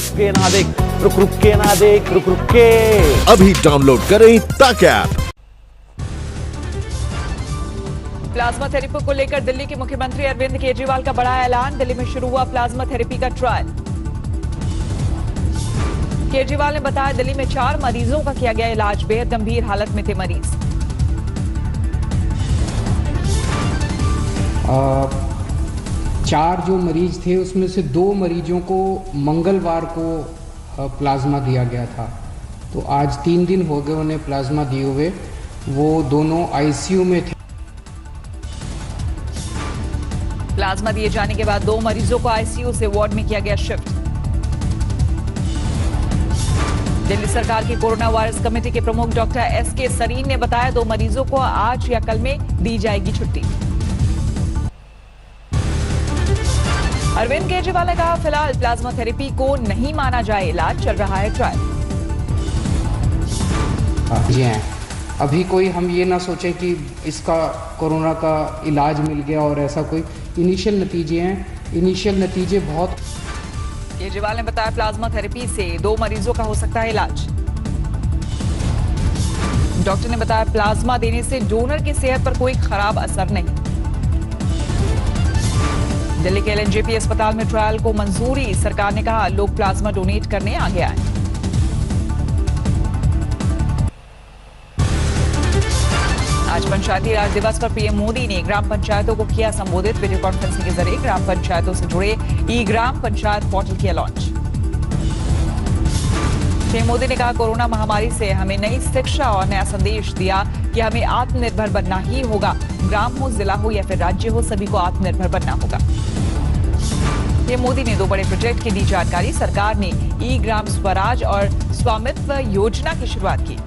रुक के ना देख, रुक रुक के ना देख, रुक रुक के। अभी डाउनलोड करें तक ऐप। प्लाज्मा थेरेपी को लेकर दिल्ली के मुख्यमंत्री अरविंद केजरीवाल का बड़ा ऐलान। दिल्ली में शुरू हुआ प्लाज्मा थेरेपी का ट्रायल। केजरीवाल ने बताया दिल्ली में 4 मरीजों का किया गया इलाज। बेहद गंभीर हालत में थे मरीज। 4 जो मरीज थे उसमें से 2 मरीजों को मंगलवार को प्लाज्मा दिया गया था। तो आज 3 दिन हो गए उन्हें प्लाज्मा दिए हुए। वो दोनों आईसीयू में थे। प्लाज्मा दिए जाने के बाद 2 मरीजों को आईसीयू से वार्ड में किया गया शिफ्ट। दिल्ली सरकार की कोरोना वायरस कमेटी के प्रमुख डॉक्टर एसके सरीन ने बताया 2 मरीजों को आज या कल में दी जाएगी छुट्टी। अरविंद केजरीवाल ने कहा फिलहाल प्लाज्मा थेरेपी को नहीं माना जाए इलाज, चल रहा है ट्रायल। जी हैं, अभी कोई हम ये ना सोचें कि इसका कोरोना का इलाज मिल गया और ऐसा कोई इनिशियल नतीजे हैं। इनिशियल नतीजे बहुत। केजरीवाल ने बताया प्लाज्मा थेरेपी से 2 मरीजों का हो सकता है इलाज। डॉक्टर ने बताया प्लाज्मा देने से डोनर की सेहत पर कोई खराब असर नहीं। दिल्ली के एलएनजेपी अस्पताल में ट्रायल को मंजूरी। सरकार ने कहा लोग प्लाज्मा डोनेट करने आगे आए। आज पंचायती राज दिवस पर पीएम मोदी ने ग्राम पंचायतों को किया संबोधित। वीडियो कॉन्फ्रेंसिंग के जरिए ग्राम पंचायतों से जुड़े ई ग्राम पंचायत पोर्टल किया लॉन्च। पीएम मोदी ने कहा कोरोना महामारी से हमें नई शिक्षा और नया संदेश दिया कि हमें आत्मनिर्भर बनना ही होगा। ग्राम हो, जिला हो या फिर राज्य हो, सभी को आत्मनिर्भर बनना होगा। पीएम मोदी ने 2 बड़े प्रोजेक्ट की दी जानकारी। सरकार ने ई ग्राम स्वराज और स्वामित्व योजना की शुरुआत की।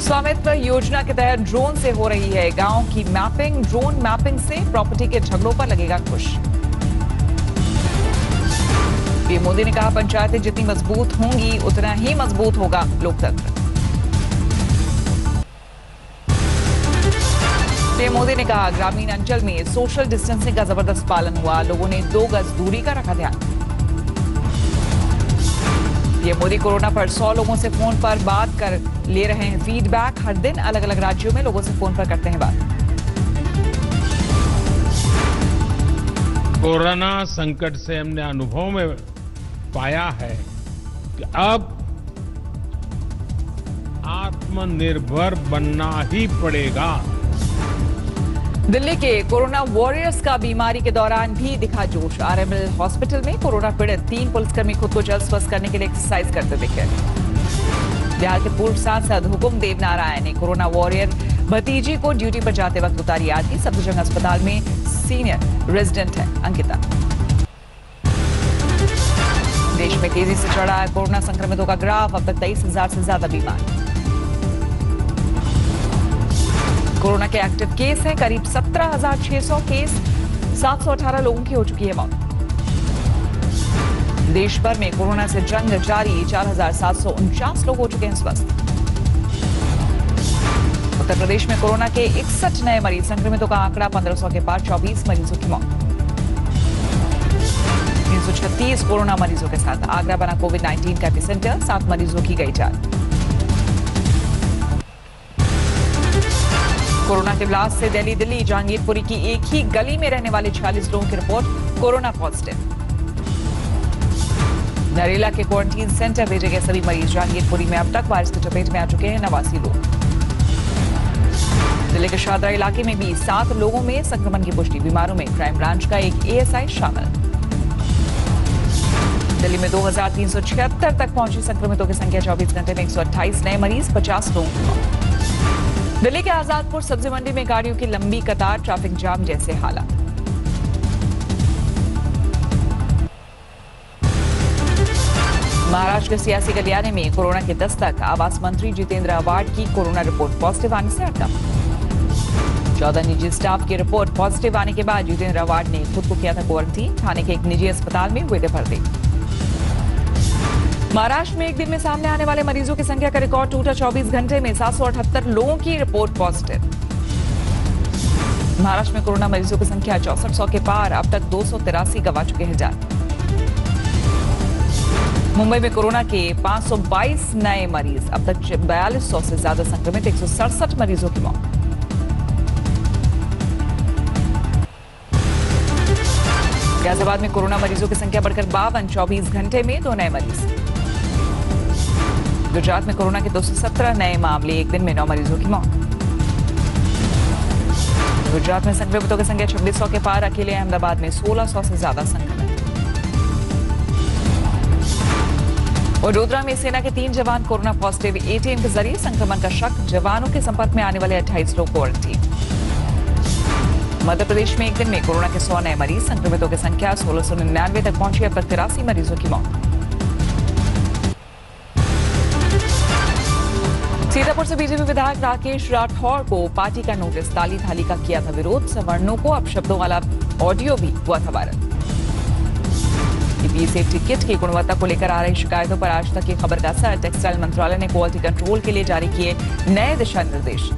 स्वामित्व योजना के तहत ड्रोन से हो रही है गांव की मैपिंग। ड्रोन मैपिंग से प्रॉपर्टी के झगड़ों पर लगेगा अंकुश। पीएम मोदी ने कहा पंचायतें जितनी मजबूत होंगी उतना ही मजबूत होगा लोकतंत्र। पीएम मोदी ने कहा ग्रामीण अंचल में सोशल डिस्टेंसिंग का जबरदस्त पालन हुआ। लोगों ने 2 गज दूरी का रखा ध्यान। पीएम मोदी कोरोना पर 100 लोगों से फोन पर बात कर ले रहे हैं फीडबैक। हर दिन अलग अलग राज्यों में लोगों से फोन पर करते हैं बात। कोरोना संकट से हमने अनुभव में पाया है कि अब आत्मनिर्भर बनना ही पड़ेगा। दिल्ली के कोरोना वॉरियर्स का बीमारी के दौरान भी दिखा जोश। आरएमएल हॉस्पिटल में कोरोना पीड़ित 3 पुलिसकर्मी खुद को जल्द स्वस्थ करने के लिए एक्सरसाइज करते दिखे। बिहार के पूर्व सांसद हुकुम देव नारायण ने कोरोना वॉरियर भतीजी को ड्यूटी पर जाते वक्त उतारी आरती। सफदरजंग अस्पताल में सीनियर रेजिडेंट है अंकिता। देश में तेजी से चढ़ा है कोरोना संक्रमितों का ग्राफ। अब तक 23,000 से ज्यादा बीमार। कोरोना के एक्टिव केस हैं करीब 17,600 केस। 718 लोगों की हो चुकी है मौत। देश भर में कोरोना से जंग जारी। 4,749 लोग हो चुके हैं स्वस्थ। उत्तर प्रदेश में कोरोना के 61 नए मरीज। संक्रमितों का आंकड़ा 1500 के पार। 24 मरीजों की मौत। 336 कोरोना मरीजों के साथ आगरा बना कोविड-19 का एपिसेंटर। 7 मरीजों की गई जान। कोरोना के ब्लास्ट से दिल्ली जहांगीरपुरी की एक ही गली में रहने वाले 46 लोगों की रिपोर्ट कोरोना पॉजिटिव। नरेला के क्वारंटीन सेंटर भेजे गए सभी मरीज जहांगीरपुरी में अब तक वायरस की चपेट में आ चुके हैं 89 लोग। दिल्ली के शादरा इलाके में भी 7 लोगों में संक्रमण की पुष्टि। बीमारों में क्राइम ब्रांच का एक एएसआई शामिल। दिल्ली में 2,376 तक पहुंची संक्रमितों की संख्या। 24 घंटे में 128 नए मरीज। 50 लोगों की मौत। दिल्ली के आजादपुर सब्जी मंडी में गाड़ियों की लंबी कतार। ट्रैफिक जाम जैसे हालात। महाराष्ट्र के सियासी गलियारे में कोरोना की दस्तक। आवास मंत्री जितेंद्र आव्हाड की कोरोना रिपोर्ट पॉजिटिव आने से हड़कंप। 14 निजी स्टाफ की रिपोर्ट पॉजिटिव आने के बाद जितेंद्र आव्हाड ने खुद को किया था क्वारंटीन। ठाणे के एक निजी अस्पताल में हुए थे भर्ती। महाराष्ट्र में एक दिन में सामने आने वाले मरीजों की संख्या का रिकॉर्ड टूटा। 24 घंटे में 778 लोगों की रिपोर्ट पॉजिटिव। महाराष्ट्र में कोरोना मरीजों की संख्या 6400 के पार, अब तक 283 गंवा चुके हैं जान। मुंबई में कोरोना के 522 नए मरीज, अब तक 4200 से ज्यादा संक्रमित, 167 मरीजों की मौत। गाजियाबाद में कोरोना मरीजों की संख्या बढ़कर 52, 24 घंटे में 2 नए मरीज। गुजरात में कोरोना के 217 नए मामले, एक दिन में 9 मरीजों की मौत। गुजरात में संक्रमितों की संख्या 2600 के पार, अकेले अहमदाबाद में 1600 से ज्यादा संक्रमित। वडोदरा में सेना के 3 जवान कोरोना पॉजिटिव, एटीएम के जरिए संक्रमण का शक, जवानों के संपर्क में आने वाले 28 लोग क्वारंटीन। मध्य प्रदेश में एक दिन में कोरोना के 100 नए मरीज, संक्रमितों की संख्या 1699 तक पहुंची, अब तक 83 मरीजों की मौत। सीतापुर से बीजेपी विधायक राकेश राठौर को पार्टी का नोटिस, ताली थाली का किया था विरोध, सवर्णों को अपशब्दों वाला ऑडियो भी हुआ था वायरल। पीपीई सेफ्टी किट की गुणवत्ता को लेकर आ रही शिकायतों पर आज तक की खबर का असर, टेक्सटाइल मंत्रालय ने क्वालिटी कंट्रोल के लिए जारी किए नए दिशा निर्देश।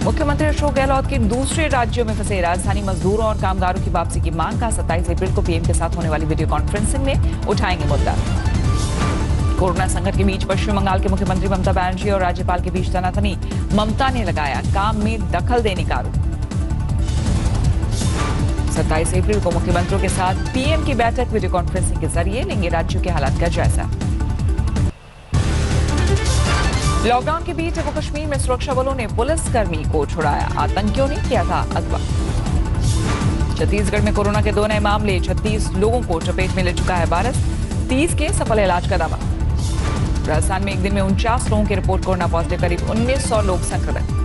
मुख्यमंत्री अशोक गहलोत के दूसरे राज्यों में फंसे राजधानी मजदूरों और कामगारों की वापसी की मांग का 27 अप्रैल को पीएम के साथ होने वाली वीडियो कॉन्फ्रेंसिंग में उठाएंगे मुद्दा। कोरोना संकट के बीच पश्चिम बंगाल के मुख्यमंत्री ममता बनर्जी और राज्यपाल के बीच तनातनी, ममता ने लगाया काम में दखल देने का आरोप। 27 अप्रैल को मुख्यमंत्रियों के साथ पीएम की बैठक, वीडियो कॉन्फ्रेंसिंग के जरिए लेंगे राज्यों के हालात का जायजा। लॉकडाउन के बीच जम्मू कश्मीर में सुरक्षा बलों ने पुलिसकर्मी को छुड़ाया, आतंकियों ने किया था अगवा। छत्तीसगढ़ में कोरोना के 2 नए मामले, 36 लोगों को चपेट में ले चुका है वायरस, 30 के सफल इलाज का दावा। राजस्थान में एक दिन में 49 लोगों की रिपोर्ट कोरोना पॉजिटिव, करीब 1900 लोग संक्रमित।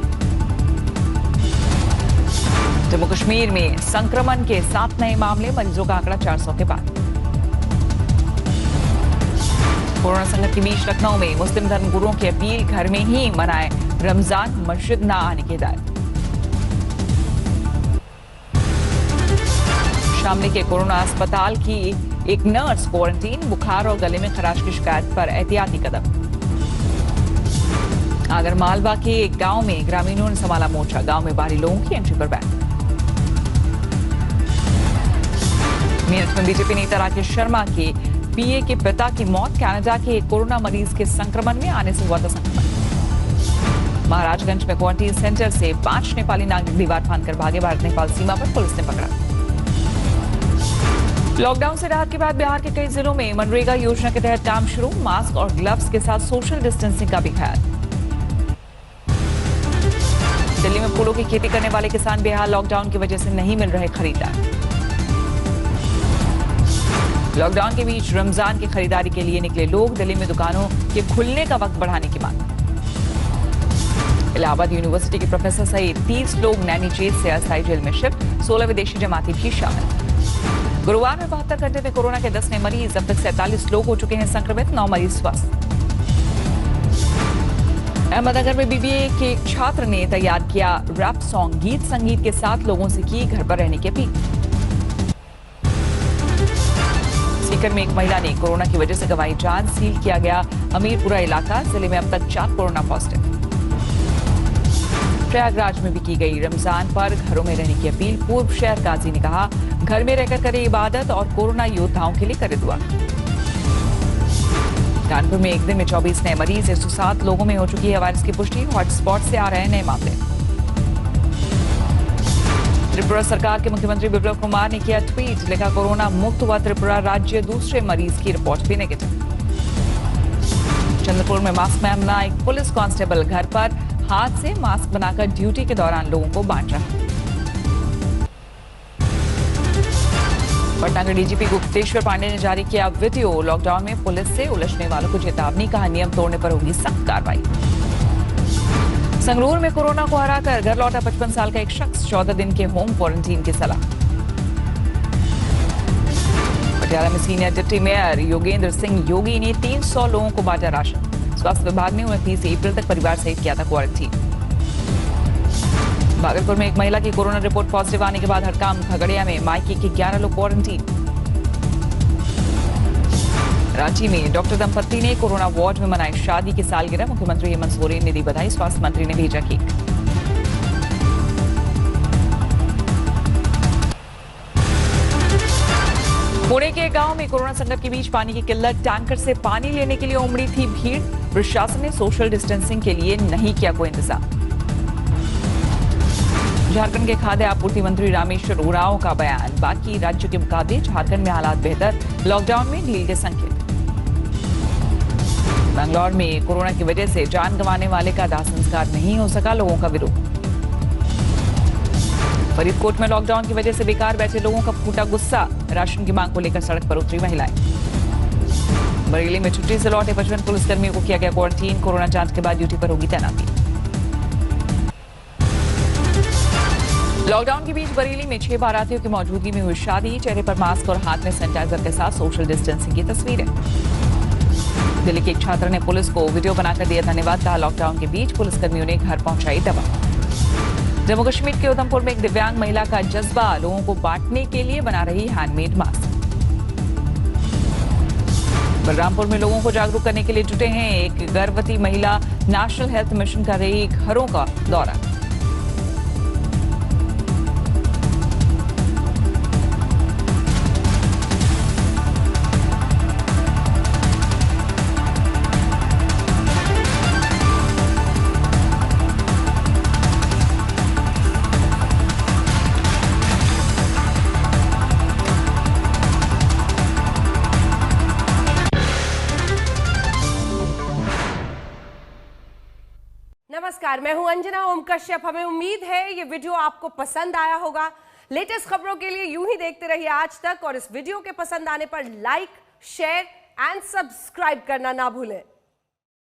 जम्मू कश्मीर में संक्रमण के 7 नए मामले, मरीजों का आंकड़ा 400 के पार। कोरोना संकट के बीच लखनऊ में मुस्लिम धर्मगुरुओं की अपील, घर में ही मनाएं रमजान, मस्जिद न आने की हिदायत। शामली के कोरोना अस्पताल की एक नर्स क्वारंटीन, बुखार और गले में खराश की शिकायत पर एहतियाती कदम। आगर मालवा के एक गांव में ग्रामीणों ने संभाला मोर्चा, गांव में बाहरी लोगों की एंट्री पर बैन। मेरठ में बीजेपी नेता राकेश शर्मा के पीए के पिता की मौत, कनाडा के एक कोरोना मरीज के संक्रमण में आने से हुआ था संक्रमण। महाराजगंज में क्वारंटीन सेंटर से 5 नेपाली नागरिक दीवार फांदकर भागे, भारत नेपाल सीमा पर पुलिस ने पकड़ा। लॉकडाउन से राहत के बाद बिहार के कई जिलों में मनरेगा योजना के तहत काम शुरू, मास्क और ग्लव्स के साथ सोशल डिस्टेंसिंग का भी ख्याल। दिल्ली में फूलों की खेती करने वाले किसान बेहाल, लॉकडाउन की वजह से नहीं मिल रहे खरीदार। लॉकडाउन के बीच रमजान की खरीदारी के लिए निकले लोग, दिल्ली में दुकानों के खुलने का वक्त बढ़ाने की मांग। इलाहाबाद यूनिवर्सिटी के प्रोफेसर सहित 30 लोग नैनी जेल से अस्थायी जेल में शिफ्ट, 16 विदेशी जमाती भी शामिल। गुरुवार में 72 घंटे में कोरोना के 10 नए मरीज, अब तक 47 लोग हो चुके हैं संक्रमित, 9 मरीज स्वस्थ। अहमदनगर में बीबीए के एक छात्र ने तैयार किया रैप सॉन्ग, गीत संगीत के साथ लोगों से की घर पर रहने की अपील। सीकर में एक महिला ने कोरोना की वजह से गंवाई जान, सील किया गया हमीरपुरा इलाका, जिले में अब तक 4 कोरोना पॉजिटिव। प्रयागराज में भी की गई रमजान पर घरों में रहने की अपील, पूर्व शहर काजी ने कहा घर में रहकर करें इबादत और कोरोना योद्धाओं के लिए करें दुआ। कानपुर में एक दिन में 24 नए मरीज, 107 लोगों में हो चुकी है वायरस की पुष्टि, हॉटस्पॉट से आ रहे हैं नए मामले। त्रिपुरा सरकार के मुख्यमंत्री बिप्लब कुमार ने किया ट्वीट, लिखा कोरोना मुक्त हुआ त्रिपुरा राज्य, दूसरे मरीज की रिपोर्ट भी नेगेटिव। चंद्रपुर में मास्क मैम ना, एक पुलिस कांस्टेबल घर पर हाथ से मास्क बनाकर ड्यूटी के दौरान लोगों को बांट रहा। पटना के डीजीपी गुप्तेश्वर पांडे ने जारी किया वीडियो, लॉकडाउन में पुलिस से उलझने वालों को चेतावनी, कहा नियम तोड़ने पर होगी सख्त कार्रवाई। संगरूर में कोरोना को हराकर घर लौटा 55 साल का एक शख्स, 14 दिन के होम क्वारंटीन की सलाह। पटियाला में senior deputy mayor Yogendra Singh Yogi ने 300 लोगों को बांटा राशन, स्वास्थ्य विभाग ने 29 अप्रैल तक परिवार सहित किया था क्वारंटीन। भागलपुर में एक महिला की कोरोना रिपोर्ट पॉजिटिव आने के बाद हड़काम, खगड़िया में मायके के 11 लोग क्वारंटीन। रांची में डॉक्टर दंपत्ति ने कोरोना वार्ड में मनाई शादी की सालगिरह, मुख्यमंत्री हेमंत सोरेन ने दी बधाई, स्वास्थ्य मंत्री ने भेजा केक। पुणे के गांव में कोरोना संकट के बीच पानी की किल्लत, टैंकर से पानी लेने के लिए उमड़ी थी भीड़। प्रशासन ने सोशल डिस्टेंसिंग के लिए नहीं किया कोई इंतजाम। झारखंड के खाद्य आपूर्ति मंत्री रामेश्वर उरांव का बयान, बाकी राज्यों के मुकाबले झारखंड में हालात बेहतर, लॉकडाउन में ढील के संकेत। बैंगलोर में कोरोना की वजह से जान गंवाने वाले का दाह संस्कार नहीं हो सका, लोगों का विरोध। फरीदकोट में लॉकडाउन की वजह से बेकार बैठे लोगों का फूटा गुस्सा, राशन की मांग को लेकर सड़क पर उतरी महिलाएं। बरेली में छुट्टी से लौटे 55 पुलिसकर्मियों को किया गया क्वारंटीन, कोरोना जांच के बाद ड्यूटी पर होगी तैनाती। लॉकडाउन के बीच बरेली में 6 बारातियों की मौजूदगी में हुई शादी, चेहरे पर मास्क और हाथ में सैनिटाइजर के साथ सोशल डिस्टेंसिंग की तस्वीरें। दिल्ली के एक छात्र ने पुलिस को वीडियो बनाकर दिया धन्यवाद, कहा लॉकडाउन के बीच पुलिसकर्मियों ने घर पहुंचाई दवा। जम्मू कश्मीर के उधमपुर में एक दिव्यांग महिला का जज्बा, लोगों को बांटने के लिए बना रही हैंडमेड मास्क। बलरामपुर में लोगों को जागरूक करने के लिए जुटे हैं एक गर्भवती महिला, नेशनल हेल्थ मिशन कर रही घरों का दौरा। नमस्कार, मैं हूं अंजना ओम कश्यप। हमें उम्मीद है ये वीडियो आपको पसंद आया होगा। लेटेस्ट खबरों के लिए यूं ही देखते रहिए आज तक, और इस वीडियो के पसंद आने पर लाइक, शेयर एंड सब्सक्राइब करना ना भूलें।